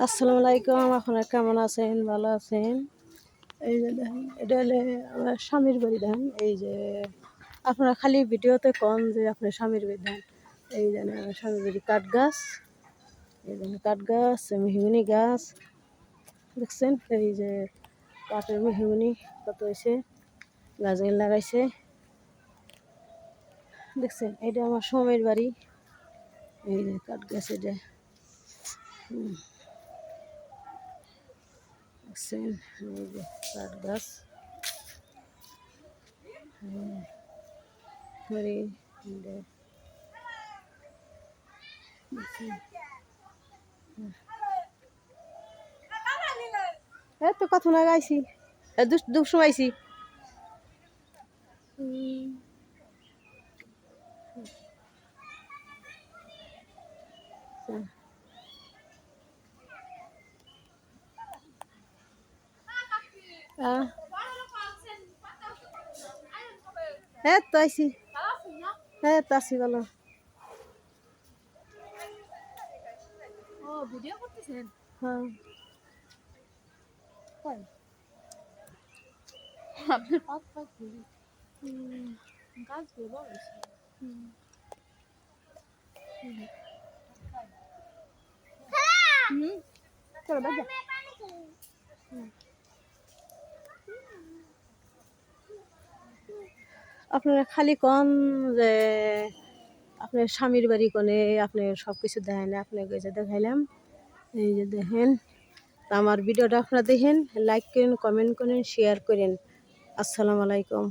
আসসালামু আলাইকুম। আপনারা কেমন আছেন? ভালো আছেন? এই যে দেখেন, এটা হলে আমার স্বামীর বাড়ি। দেখেন এই যে আপনারা খালি ভিডিওতে কন যে আপনার স্বামীর বাড়ি। দেখেন এই যে আমার স্বামীর বাড়ি কাঠ গাছ, এই যে কাঠ গাছ, মেহগিনি গাছ দেখছেন। এই যে কাঠের মেহগিনি কত হয়েছে, গাছগুলো লাগাইছে দেখছেন। এটা আমার স্বামীর বাড়ি। এই যে কাঠ গাছ, এটা দেখছেন। এই যে কাঠ গাছ বাড়ি, এই তো কথা না গাইছি, দুঃখ আইছি। হ্যাঁ তো আইছি, হ্যাঁ তো আসি ভালো। ও ভিডিও করতেছেন? হ্যাঁ আপনার পাত পাত ঘুরি গাছগুলো বড় হয়েছে। চলো বাজা। আপনারা খালি কন যে আপনার স্বামীর বাড়ি কোনে, আপনি সব কিছু দেখেন। আপনাকে যে দেখাইলাম, এই যে দেখেন। তা আমার ভিডিওটা আপনারা দেখেন, লাইক করেন, কমেন্ট করেন, শেয়ার করেন। আসসালামু আলাইকুম।